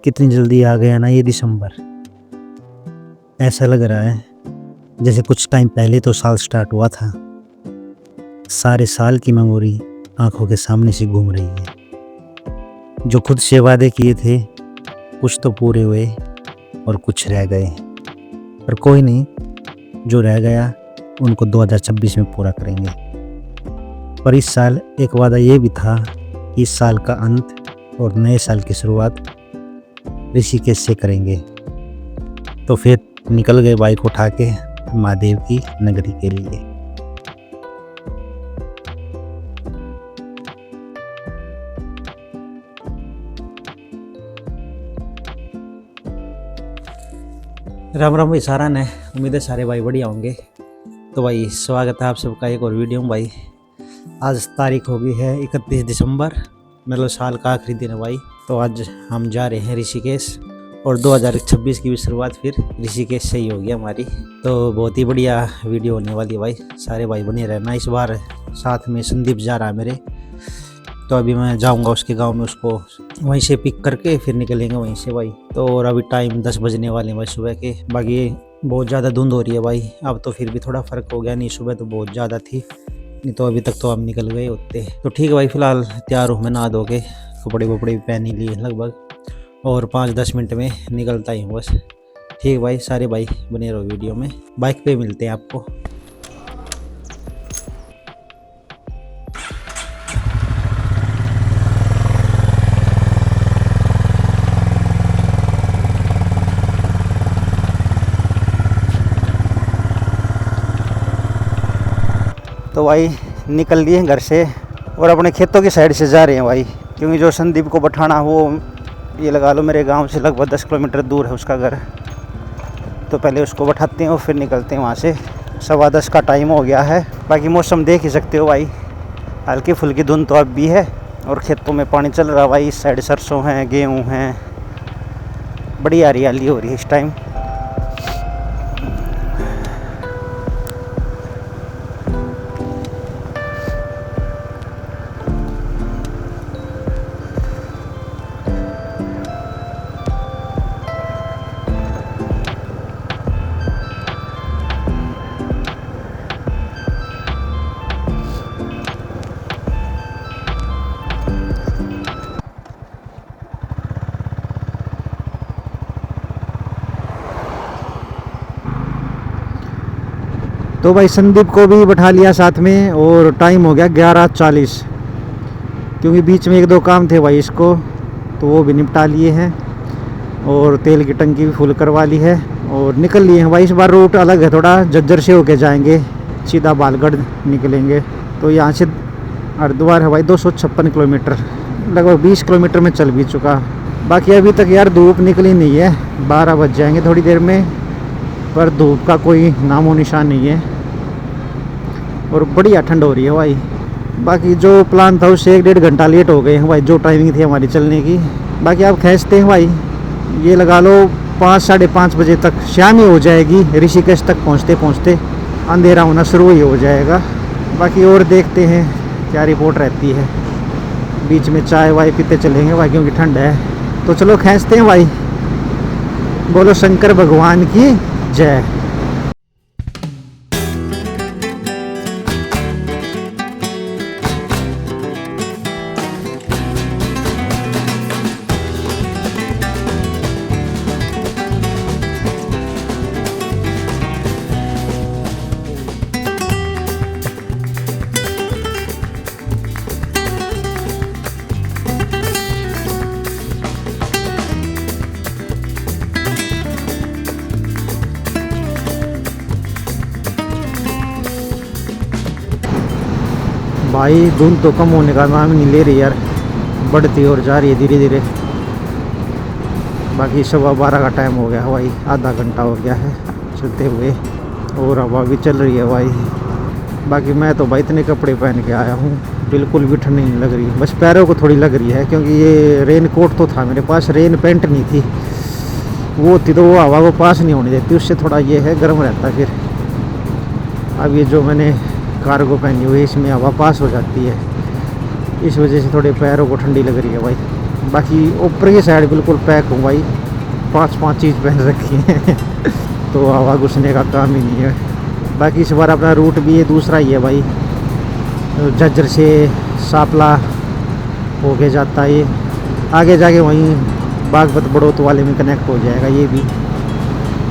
कितनी जल्दी आ गया ना ये दिसंबर। ऐसा लग रहा है जैसे कुछ टाइम पहले तो साल स्टार्ट हुआ था। सारे साल की मेमोरी आंखों के सामने से घूम रही है। जो खुद से वादे किए थे कुछ तो पूरे हुए और कुछ रह गए, पर कोई नहीं, जो रह गया उनको 2026 में पूरा करेंगे। पर इस साल एक वादा ये भी था कि इस साल का अंत और नए साल की शुरुआत ऋषिकेश से करेंगे। तो फिर निकल गए बाइक उठा के महादेव की नगरी के लिए। राम राम भाई सारा ने, उम्मीद है सारे भाई बढ़िया होंगे। तो भाई स्वागत है आप सबका एक और वीडियो में। भाई आज तारीख हो गई है 31 दिसंबर, मतलब साल का आखिरी दिन है भाई। तो आज हम जा रहे हैं ऋषिकेश और 2026 की भी शुरुआत फिर ऋषिकेश से ही होगी हमारी। तो बहुत ही बढ़िया वीडियो होने वाली है भाई, सारे भाई बने रहना। इस बार साथ में संदीप जा रहा है मेरे, तो अभी मैं जाऊंगा उसके गांव में, उसको वहीं से पिक करके फिर निकलेंगे वहीं से भाई। तो और अभी टाइम 10 बजने वाले हैं भाई सुबह के। बाकी बहुत ज़्यादा धुंध हो रही है भाई, अब तो फिर भी थोड़ा फ़र्क हो गया, नहीं सुबह तो बहुत ज़्यादा थी, नहीं तो अभी तक तो हम निकल गए होते। तो ठीक है भाई, फ़िलहाल तैयार हूँ मैं, नहा धो के कपड़े वपड़े भी पहन ही लिए लगभग, और 5-10 मिनट में निकलता ही हूँ बस। ठीक है भाई, सारे भाई बने रहो वीडियो में, बाइक पे मिलते हैं आपको। तो भाई निकल लिए घर से और अपने खेतों की साइड से जा रहे हैं भाई, क्योंकि जो संदीप को बैठाना वो ये लगा लो मेरे गांव से लगभग 10 किलोमीटर दूर है उसका घर। तो पहले उसको बैठाते हैं और फिर निकलते हैं वहाँ से। 10:15 का टाइम हो गया है। बाकी मौसम देख ही सकते हो भाई, हल्की फुल्की धुंध तो अब भी है और खेतों में पानी चल रहा भाई। इस साइड सरसों हैं, गेहूँ हैं, बड़ी हरियाली हो रही है इस टाइम। तो भाई संदीप को भी बैठा लिया साथ में और टाइम हो गया 11:40, क्योंकि बीच में 1-2 काम थे भाई इसको, तो वो भी निपटा लिए हैं और तेल की टंकी भी फुल करवा ली है और निकल लिए हैं भाई। इस बार रूट अलग है थोड़ा, झज्जर से होके जाएंगे, सीधा बालगढ़ निकलेंगे। तो यहाँ से हरिद्वार है भाई 256 किलोमीटर, लगभग 20 किलोमीटर में चल भी चुका। बाकी अभी तक यार धूप निकली नहीं है, 12 बज जाएंगे थोड़ी देर में, पर धूप का कोई नामो निशान नहीं है और बढ़िया ठंड हो रही है भाई। बाकी जो प्लान था उससे 1-1.5 घंटा लेट हो गए हैं भाई, जो टाइमिंग थी हमारी चलने की। बाकी आप खींचते हैं भाई, ये लगा लो 5-5:30 बजे तक शाम ही हो जाएगी। ऋषिकेश तक पहुंचते पहुंचते अंधेरा होना शुरू ही हो जाएगा। बाकी और देखते हैं क्या रिपोर्ट रहती है, बीच में चाय वाय पीते चलेंगे भाई क्योंकि ठंड है। तो चलो खींचते हैं भाई, बोलो शंकर भगवान की जय। भाई धुंध तो कम होने का नाम नहीं ले रही यार, बढ़ती और जा रही है धीरे धीरे। बाकी 12:15 का टाइम हो गया भाई, आधा घंटा हो गया है चलते हुए और हवा भी चल रही है भाई। बाकी मैं तो भाई इतने कपड़े पहन के आया हूँ, बिल्कुल भी ठंड नहीं लग रही, बस पैरों को थोड़ी लग रही है क्योंकि ये रेन कोट तो था मेरे पास, रेन पैंट नहीं थी। वो थी तो वो हवा को पास नहीं होने देती, उससे थोड़ा ये है गर्म रहता है। फिर अब ये जो मैंने कार्गो पहनी हुई है इसमें हवा पास हो जाती है, इस वजह से थोड़े पैरों को ठंडी लग रही है भाई। बाकी ऊपर की साइड बिल्कुल पैक हूँ भाई, 5 चीज़ पहन रखी है तो हवा घुसने का काम ही नहीं है। बाकी इस बार अपना रूट भी ये दूसरा ही है भाई, झज्जर से सापला होके जाता है ये, आगे जाके वहीं बागपत बड़ौत वाले में कनेक्ट हो जाएगा ये भी।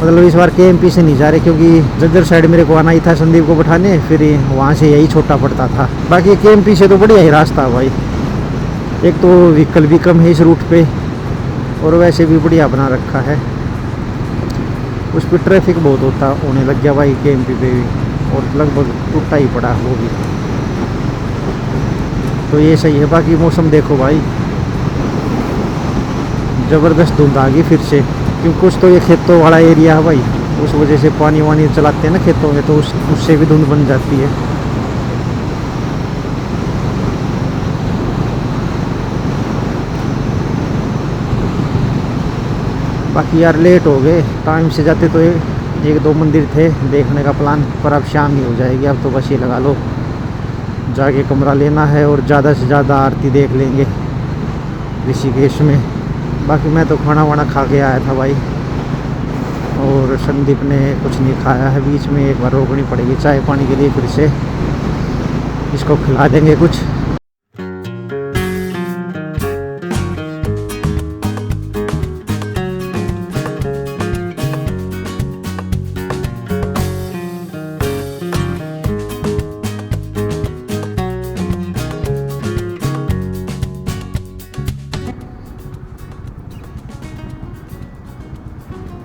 मतलब इस बार KMP से नहीं जा रहे, क्योंकि झज्जर साइड मेरे को आना ही था संदीप को बैठाने, फिर वहाँ से यही छोटा पड़ता था। बाकी KMP से तो बढ़िया ही रास्ता है भाई, एक तो व्हीकल भी कम है इस रूट पे, और वैसे भी बढ़िया बना रखा है। उस पर ट्रैफिक बहुत होता होने लग गया भाई KMP पे भी, और लगभग टूटा ही पड़ा वो भी, तो ये सही है। बाकी मौसम देखो भाई, ज़बरदस्त धुंध आ गई फिर से, क्योंकि कुछ तो ये खेतों वाला एरिया है भाई, उस वजह से पानी वानी चलाते हैं ना खेतों में, तो उससे भी धुंध बन जाती है। बाकी यार लेट हो गए, टाइम से जाते तो 1-2 मंदिर थे देखने का प्लान, पर अब शाम ही हो जाएगी। अब तो बस ये लगा लो जाके कमरा लेना है और ज़्यादा से ज़्यादा आरती देख लेंगे ऋषिकेश में। बाकी मैं तो खाना वाना खा के आया था भाई, और संदीप ने कुछ नहीं खाया है, बीच में एक बार रोकनी पड़ेगी चाय पानी के लिए, फिर से इसको खिला देंगे कुछ।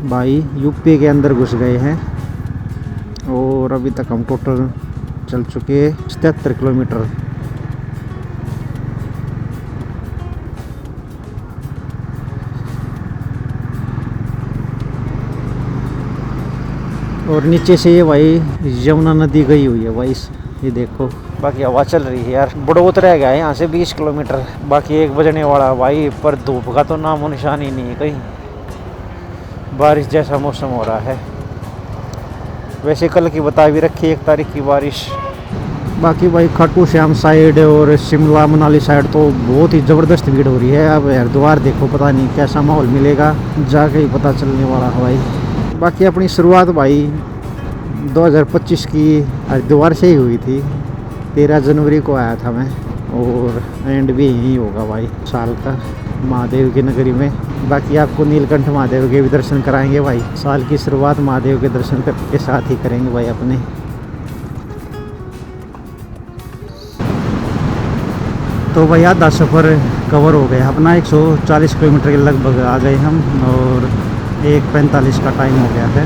भाई यूपी के अंदर घुस गए हैं, और अभी तक हम टोटल चल चुके 77 किलोमीटर। और नीचे से ये भाई यमुना नदी गई हुई है भाई, ये देखो। बाकी हवा चल रही है यार, बड़ौत रह गया है यहाँ से 20 किलोमीटर, बाकी 1 बजने वाला भाई, पर धूप का तो नामो निशान ही नहीं है कहीं, बारिश जैसा मौसम हो रहा है। वैसे कल की बता भी रखी 1 तारीख की बारिश। बाकी भाई खाटू श्याम साइड और शिमला मनाली साइड तो बहुत ही ज़बरदस्त भीड़ हो रही है। अब हरिद्वार देखो, पता नहीं कैसा माहौल मिलेगा, जाके ही पता चलने वाला है भाई। बाकी अपनी शुरुआत भाई 2025 की हरिद्वार से ही हुई थी, 13 जनवरी को आया था मैं, और एंड भी यही होगा भाई साल का, महादेव की नगरी में। बाकी आपको नीलकंठ महादेव के भी दर्शन कराएंगे भाई, साल की शुरुआत महादेव के दर्शन के साथ ही करेंगे भाई अपने। तो भाई आधा सफ़र कवर हो गया अपना, 140 किलोमीटर के लगभग आ गए हम, और 1:45 का टाइम हो गया है।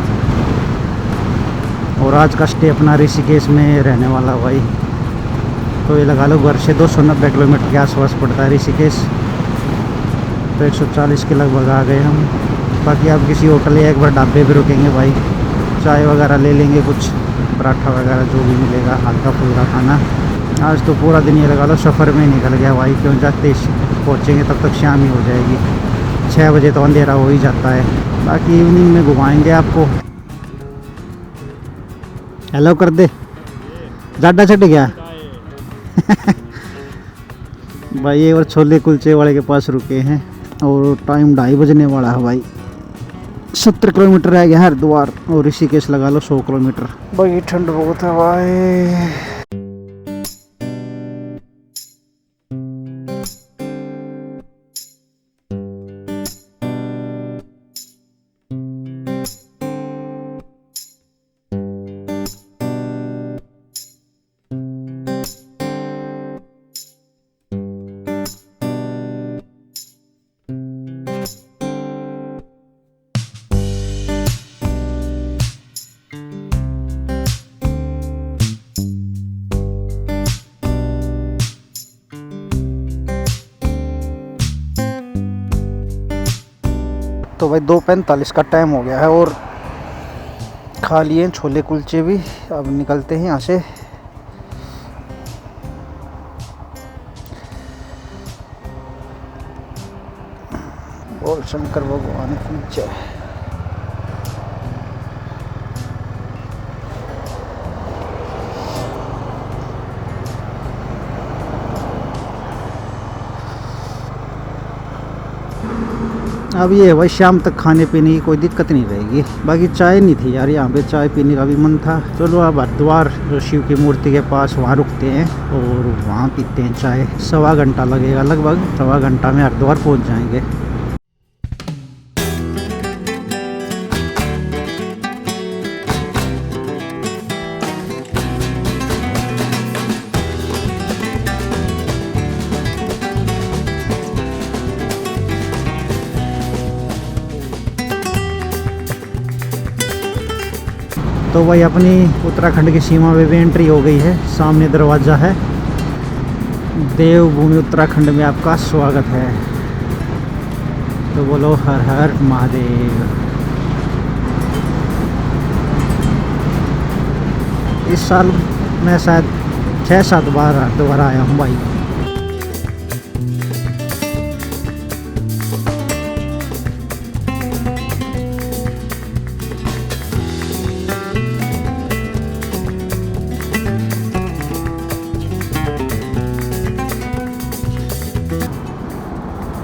और आज का स्टे अपना ऋषिकेश में रहने वाला भाई, तो ये लगा लो घर से 290 किलोमीटर के आसपास पड़ता है ऋषिकेश, तो 140 के लगभग आ गए हम। बाकी आप किसी होटल या एक बार ढाबे पे रुकेंगे भाई, चाय वगैरह ले लेंगे, कुछ पराठा वगैरह जो भी मिलेगा, हल्का फुल्का खाना। आज तो पूरा दिन ये लगा लो सफ़र में निकल गया भाई, क्यों जाते पहुँचेंगे तब तक शाम ही हो जाएगी, 6 बजे तो अंधेरा हो ही जाता है। बाकी इवनिंग में घुमाएंगे आपको। हेलो कर दे, ज़्यादा छट गया भाई। ये और छोले कुलचे वाले के पास रुके हैं, और टाइम 2:30 बजने वाला है भाई। 70 किलोमीटर रह गया हरिद्वार, और ऋषिकेश लगा लो 100 किलोमीटर। भाई ठंड बहुत है भाई। तो भाई 2:45 का टाइम हो गया है, और खा लिए छोले कुलचे भी। अब निकलते हैं यहाँ से। बोल शंकर भगवान की जय। अब ये है भाई, शाम तक खाने पीने की कोई दिक्कत नहीं रहेगी। बाकी चाय नहीं थी यार, यहाँ पे चाय पीने का भी मन था। चलो अब हरिद्वार जो शिव की मूर्ति के पास वहाँ रुकते हैं और वहाँ पीते हैं चाय। 1.25 घंटा लगेगा, लगभग 1.25 घंटा में हरिद्वार पहुँच जाएंगे। तो भाई अपनी उत्तराखंड की सीमा में भी एंट्री हो गई है। सामने दरवाज़ा है। देवभूमि उत्तराखंड में आपका स्वागत है। तो बोलो हर हर महादेव। इस साल मैं शायद 6-7 बार हरिद्वार आया हूँ भाई।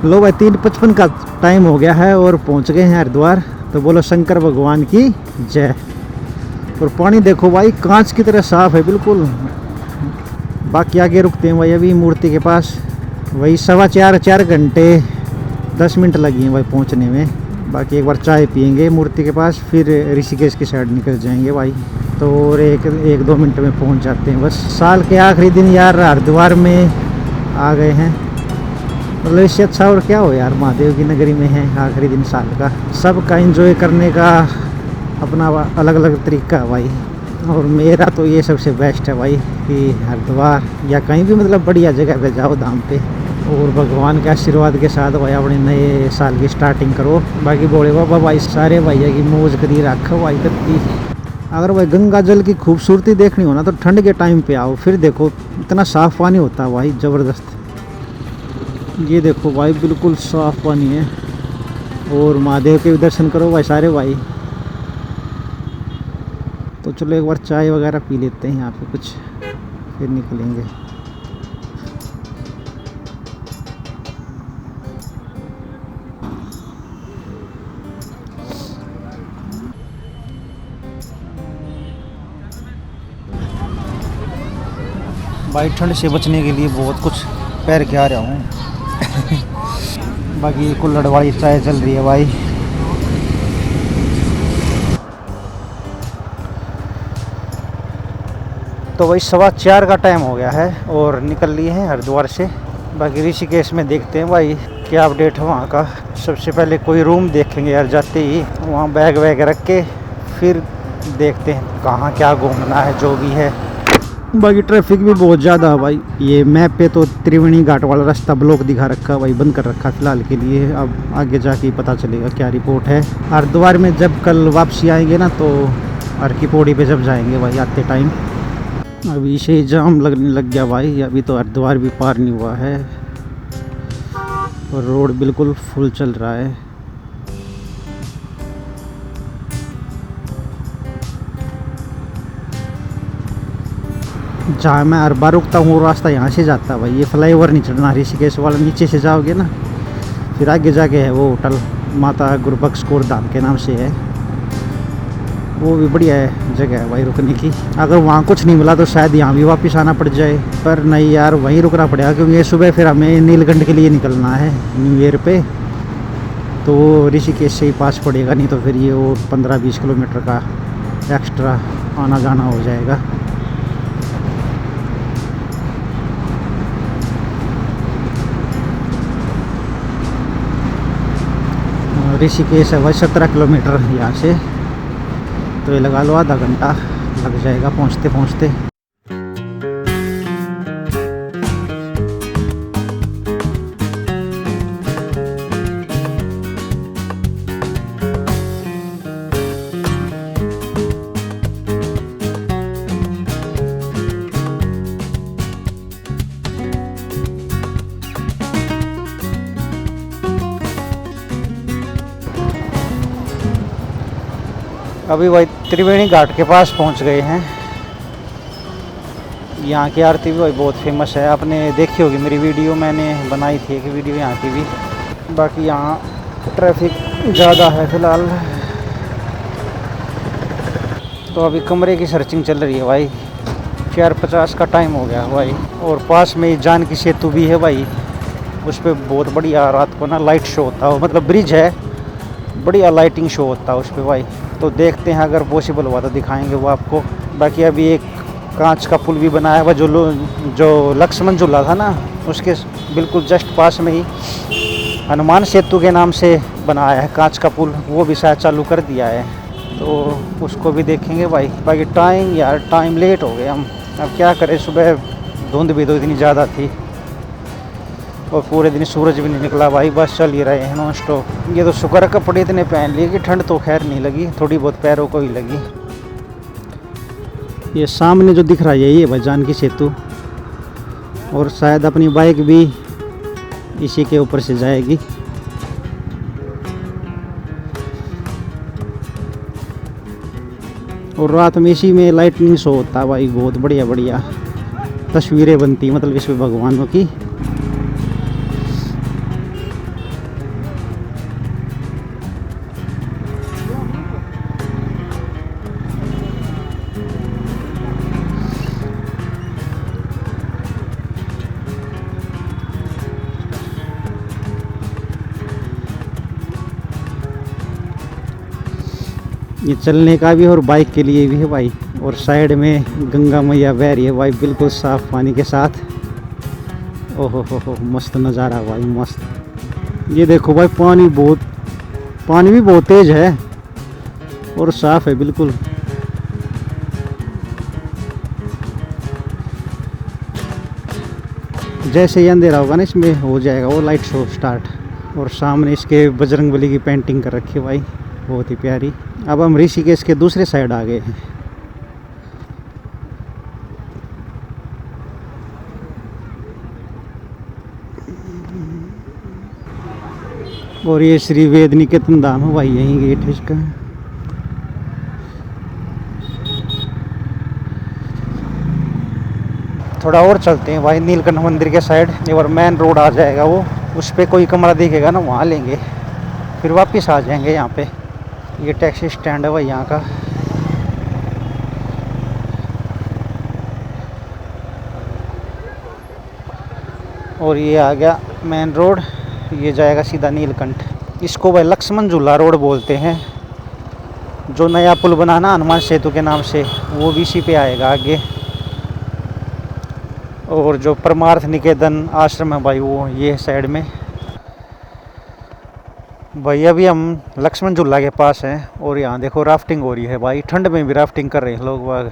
लो भाई 3:55 का टाइम हो गया है और पहुंच गए हैं हरिद्वार। तो बोलो शंकर भगवान की जय। और पानी देखो भाई, कांच की तरह साफ है बिल्कुल। बाकी आगे रुकते हैं भाई अभी मूर्ति के पास। वही 4.25 घंटे 10 मिनट लगी हैं भाई पहुंचने में। बाकी एक बार चाय पियेंगे मूर्ति के पास, फिर ऋषिकेश की साइड निकल जाएंगे भाई। तो और एक 2 मिनट में पहुंच जाते हैं बस। साल के आखिरी दिन यार हरिद्वार में आ गए हैं। मतलब इससे अच्छा और क्या हो यार, महादेव की नगरी में है आखिरी दिन साल का। सबका एंजॉय करने का अपना अलग अलग तरीका है भाई। और मेरा तो ये सबसे बेस्ट है भाई कि हरिद्वार या कहीं भी मतलब बढ़िया जगह पे जाओ धाम पे, और भगवान के आशीर्वाद के साथ भाई अपने नए साल की स्टार्टिंग करो। बाकी बोले बाबा भाई सारे भैया की मौज करी रखो भाई तब। अगर भाई गंगा जल की खूबसूरती देखनी हो ना तो ठंड के टाइम पे आओ, फिर देखो इतना साफ़ पानी होता है भाई, ज़बरदस्त। ये देखो भाई बिल्कुल साफ़ पानी है। और महादेव के भी दर्शन करो भाई सारे भाई। तो चलो एक बार चाय वगैरह पी लेते हैं यहाँ पे कुछ, फिर निकलेंगे। भाई ठंड से बचने के लिए बहुत कुछ पैर के आ रहा हूँ। बाकी कुल्हड़ वाली चाय चल रही है भाई। तो भाई 4:15 का टाइम हो गया है और निकल लिए हैं हरिद्वार से। बाकी ऋषिकेश में देखते हैं भाई क्या अपडेट है वहाँ का। सबसे पहले कोई रूम देखेंगे यार जाते ही, वहाँ बैग वैग रख के फिर देखते हैं कहाँ क्या घूमना है जो भी है। बाकी ट्रैफिक भी बहुत ज़्यादा है भाई। ये मैप पे तो त्रिवेणी घाट वाला रास्ता ब्लॉक दिखा रखा भाई, बंद कर रखा फिलहाल के लिए। अब आगे जाके पता चलेगा क्या रिपोर्ट है। हरिद्वार में जब कल वापसी आएंगे ना तो हर की पौड़ी पे जब जाएंगे भाई आते टाइम। अभी से जाम लगने लग गया भाई, अभी तो हरिद्वार भी पार नहीं हुआ है और रोड बिल्कुल फुल चल रहा है। जहाँ मैं हर बार रुकता हूँ वो रास्ता यहाँ से जाता है भाई। ये फ्लाईओवर नहीं चढ़ना ऋषिकेश वाला, नीचे से जाओगे ना फिर आगे जाके है वो होटल माता गुरबख्श कौर धाम के नाम से है। वो भी बढ़िया है जगह है भाई रुकने की। अगर वहाँ कुछ नहीं मिला तो शायद यहाँ भी वापस आना पड़ जाए, पर नहीं यार वहीं रुकना पड़ेगा क्योंकि ये सुबह फिर हमें नीलकंठ के लिए निकलना है न्यू ईयर पे। तो ऋषिकेश से ही पास पड़ेगा, नहीं तो फिर ये वो 15-20 किलोमीटर का एक्स्ट्रा आना जाना हो जाएगा। ऋषिकेश है भाई 17 किलोमीटर यहाँ से, तो ये लगा लो आधा घंटा लग जाएगा पहुँचते पहुँचते। अभी भाई त्रिवेणी घाट के पास पहुंच गए हैं। यहाँ की आरती भी भाई बहुत फेमस है, आपने देखी होगी मेरी वीडियो, मैंने बनाई थी एक वीडियो यहाँ की भी। बाकी यहाँ ट्रैफिक ज़्यादा है फ़िलहाल। तो अभी कमरे की सर्चिंग चल रही है भाई। 4:50 का टाइम हो गया भाई। और पास में ही जानकी सेतु भी है भाई, उस पर बहुत बढ़िया रात को ना लाइट शो होता है, मतलब ब्रिज है, बढ़िया लाइटिंग शो होता है उस पर भाई। तो देखते हैं, अगर पॉसिबल हुआ तो दिखाएंगे वो आपको। बाकी अभी एक कांच का पुल भी बनाया हुआ, जो लक्ष्मण झूला था ना, उसके बिल्कुल जस्ट पास में ही हनुमान सेतु के नाम से बनाया है कांच का पुल, वो भी शायद चालू कर दिया है, तो उसको भी देखेंगे भाई। बाकी टाइम लेट हो गए हम, अब क्या करें, सुबह धुंध भी तो इतनी ज़्यादा थी और पूरे दिन सूरज भी नहीं निकला भाई, बस चल ही रहे हैं नॉन स्टॉप। ये तो शुक्र है कपड़े इतने पहन लिए कि ठंड तो खैर नहीं लगी, थोड़ी बहुत पैरों को ही लगी। ये सामने जो दिख रहा है यही है भाई जानकी सेतु, और शायद अपनी बाइक भी इसी के ऊपर से जाएगी। और रात में इसी में लाइटनिंग शो होता है भाई, बहुत बढ़िया बढ़िया तस्वीरें बनती, मतलब इसमें भगवानों की। ये चलने का भी और बाइक के लिए भी है भाई। और साइड में गंगा मैया बह रही है भाई, बिल्कुल साफ पानी के साथ। ओहो हो मस्त नज़ारा भाई, मस्त। ये देखो भाई, पानी भी बहुत तेज है और साफ है बिल्कुल। जैसे ही अंधेरा होगा ना, इसमें हो जाएगा वो लाइट शो स्टार्ट। और सामने इसके बजरंगबली की पेंटिंग कर रखी है भाई, बहुत ही प्यारी। अब हम ऋषिकेश के दूसरे साइड आ गए हैं। और ये श्री वेद निकेतन धाम है भाई, यहीं गेट है इसका। थोड़ा और चलते हैं भाई नीलकंठ मंदिर के साइड, और मेन रोड आ जाएगा वो, उस पर कोई कमरा दिखेगा ना वहाँ लेंगे, फिर वापस आ जाएंगे यहाँ पे। ये टैक्सी स्टैंड है भाई यहाँ का। और ये आ गया मेन रोड, ये जाएगा सीधा नीलकंठ। इसको भाई लक्ष्मण झूला रोड बोलते हैं। जो नया पुल बनाना हनुमान सेतु के नाम से, वो भी इसी पे आएगा आगे। और जो परमार्थ निकेतन आश्रम है भाई, वो ये साइड में भाई। अभी हम लक्ष्मण झूला के पास हैं और यहाँ देखो राफ्टिंग हो रही है भाई, ठंड में भी राफ्टिंग कर रहे हैं लोग बाग।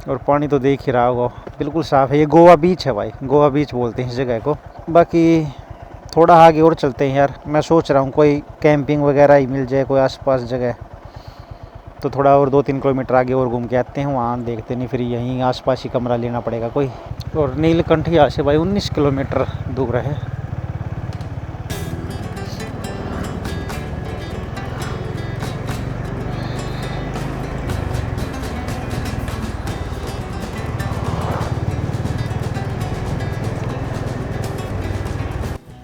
और पानी तो देख ही रहा होगा, बिल्कुल साफ़ है। ये गोवा बीच है भाई, गोवा बीच बोलते हैं इस जगह को। बाकी थोड़ा आगे और चलते हैं यार, मैं सोच रहा हूँ कोई कैंपिंग वगैरह ही मिल जाए कोई आसपास जगह, तो थोड़ा और 2-3 किलोमीटर आगे और घूम के आते हैं, वहाँ देखते नहीं, फिर यहीं आसपास ही कमरा लेना पड़ेगा कोई। और नीलकंठ यहाँ से भाई 19 किलोमीटर दूर है।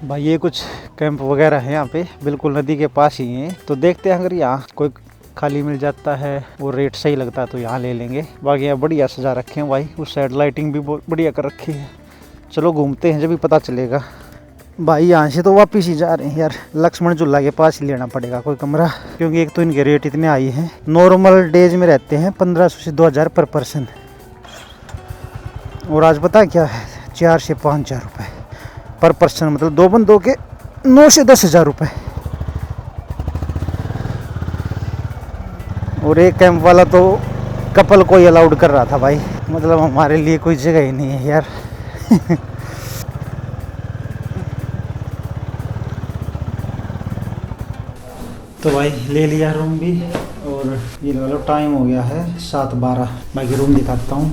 भाई ये कुछ कैंप वगैरह है यहाँ पे, बिल्कुल नदी के पास ही है। तो देखते हैं अगर यहाँ कोई खाली मिल जाता है वो रेट सही लगता है तो यहाँ ले लेंगे। बाकी यहाँ बढ़िया सजा रखे हैं भाई, उस साइड लाइटिंग भी बहुत बढ़िया कर रखी है। चलो घूमते हैं, जब भी पता चलेगा। भाई यहाँ से तो वापस ही जा रहे हैं यार, लक्ष्मण झूला के पास ही लेना पड़ेगा कोई कमरा, क्योंकि एक तो इनके रेट इतने आई हैं। नॉर्मल डेज में रहते हैं 1500 से 2000 पर पर्सन, और आज पता क्या है 4 से 5000 रुपये पर पर्सन, मतलब 2 बंदों के 9 से 10,000 रुपये। और एक कैंप वाला तो कपल को ही अलाउड कर रहा था भाई, मतलब हमारे लिए कोई जगह ही नहीं है यार। तो भाई ले लिया रूम भी, और ये लो टाइम हो गया है 7:12। बाकी रूम दिखाता हूँ।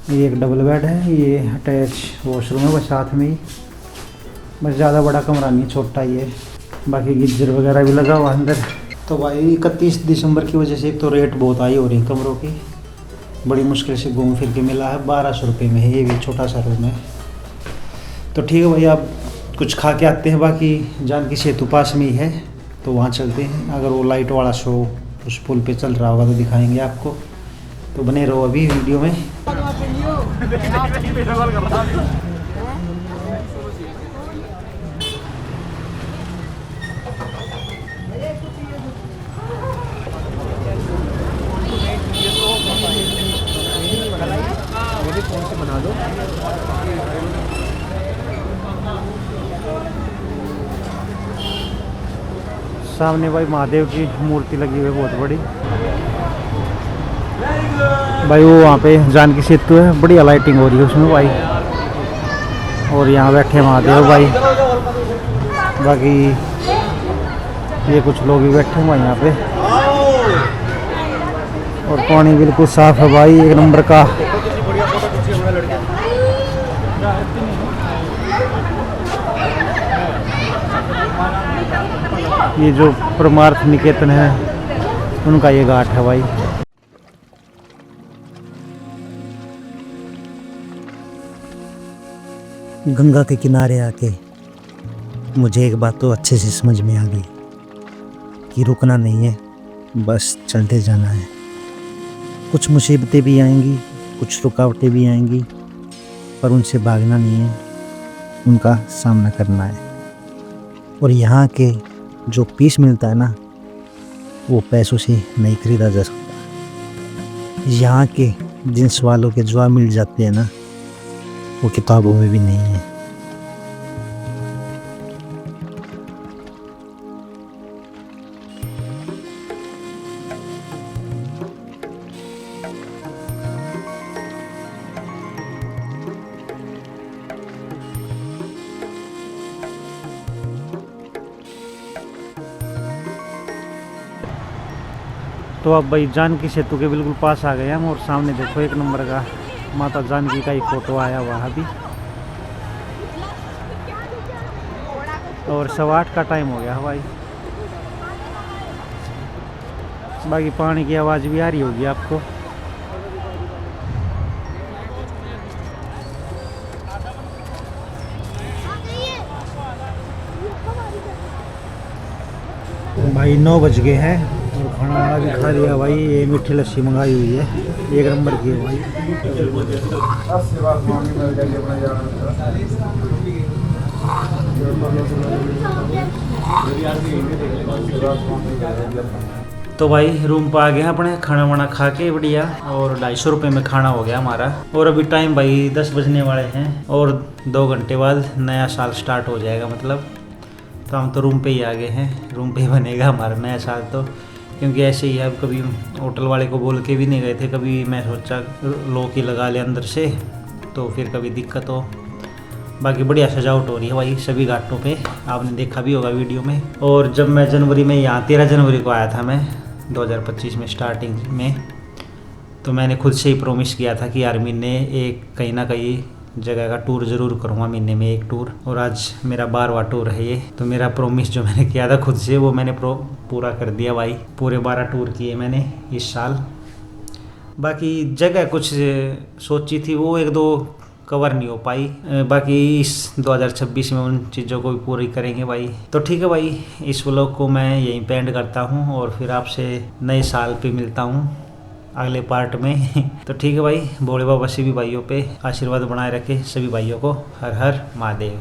ये एक डबल बेड है, ये अटैच वॉशरूम है बस साथ में ही, बस ज़्यादा बड़ा कमरा नहीं, छोटा ही है। बाकी गीजर वगैरह भी लगा हुआ अंदर। तो भाई 31 दिसंबर की वजह से एक तो रेट बहुत हाई हो रही कमरों की, बड़ी मुश्किल से घूम फिर के मिला है। 1200 रुपये में है, ये भी छोटा सा रूम है। तो ठीक है भाई, आप कुछ खा के आते हैं। बाकी जानकी सेतु पास में ही है तो वहाँ चलते हैं। अगर वो लाइट वाला शो उस पुल पे चल रहा होगा तो दिखाएंगे आपको, तो बने रहो अभी वीडियो में। बना दो। सामने भाई महादेव की मूर्ति लगी हुई है बहुत बड़ी भाई। वो वहाँ पे जानकी सेतु है, बढ़िया लाइटिंग हो रही है उसमें भाई। और यहाँ बैठे महादेव भाई। बाकी ये कुछ लोग भी बैठे हैं भाई यहाँ पे। और पानी बिल्कुल साफ है भाई, एक नंबर का। ये जो परमार्थ निकेतन है उनका ये घाट है भाई। गंगा के किनारे आके मुझे एक बात तो अच्छे से समझ में आ गई कि रुकना नहीं है, बस चलते जाना है। कुछ मुसीबतें भी आएंगी, कुछ रुकावटें भी आएंगी, पर उनसे भागना नहीं है, उनका सामना करना है। और यहाँ के जो पीस मिलता है ना, वो पैसों से नहीं खरीदा जा सकता। यहाँ के जिन सवालों के जवाब मिल जाते हैं ना, वो किताबों में भी नहीं है। तो अब भाई जानकी सेतु के बिल्कुल पास आ गए हम। और सामने देखो एक नंबर का माता जानकी का ही फोटो आया हुआ अभी। और 8:15 का टाइम हो गया भाई। बाकी पानी की आवाज़ भी आ रही होगी आपको। भाई 9 बज गए हैं और खाना वाना भी खा लिया भाई। ये मीठी लस्सी मंगाई हुई है, एक नंबर की है भाई। तो भाई रूम पर आ गए हैं अपने, खाना वाना खा के बढ़िया। और 250 रुपये में खाना हो गया हमारा। और अभी टाइम भाई 10 बजने वाले हैं और 2 घंटे बाद नया साल स्टार्ट हो जाएगा मतलब। तो हम तो रूम पे ही आ गए हैं, रूम पे ही बनेगा हमारा नया साल तो। क्योंकि ऐसे ही अब कभी होटल वाले को बोल के भी नहीं गए थे, कभी मैं सोचा लॉक ही लगा ले अंदर से तो फिर कभी दिक्कत हो। बाकी बढ़िया सजावट हो रही है भाई सभी घाटों पे, आपने देखा भी होगा वीडियो में। और जब मैं जनवरी में यहाँ 13 जनवरी को आया था मैं 2025 में स्टार्टिंग में, तो मैंने खुद से ही प्रॉमिस किया था कि यार महीने एक कहीं ना कहीं जगह का टूर ज़रूर करूँगा, महीने में एक टूर। और आज मेरा 12वां टूर है ये। तो मेरा प्रॉमिस जो मैंने किया था खुद से वो मैंने पूरा कर दिया भाई। पूरे 12 टूर किए मैंने इस साल। बाकी जगह कुछ सोची थी वो 1-2 कवर नहीं हो पाई। बाकी इस 2026 में उन चीज़ों को भी पूरी करेंगे भाई। तो ठीक है भाई, इस व्लॉग को मैं यहीं पे एंड करता हूँ और फिर आपसे नए साल पे मिलता हूँ अगले पार्ट में। तो ठीक है भाई, भोले बाबा सभी भाइयों पे आशीर्वाद बनाए रखे, सभी भाइयों को। हर हर महादेव।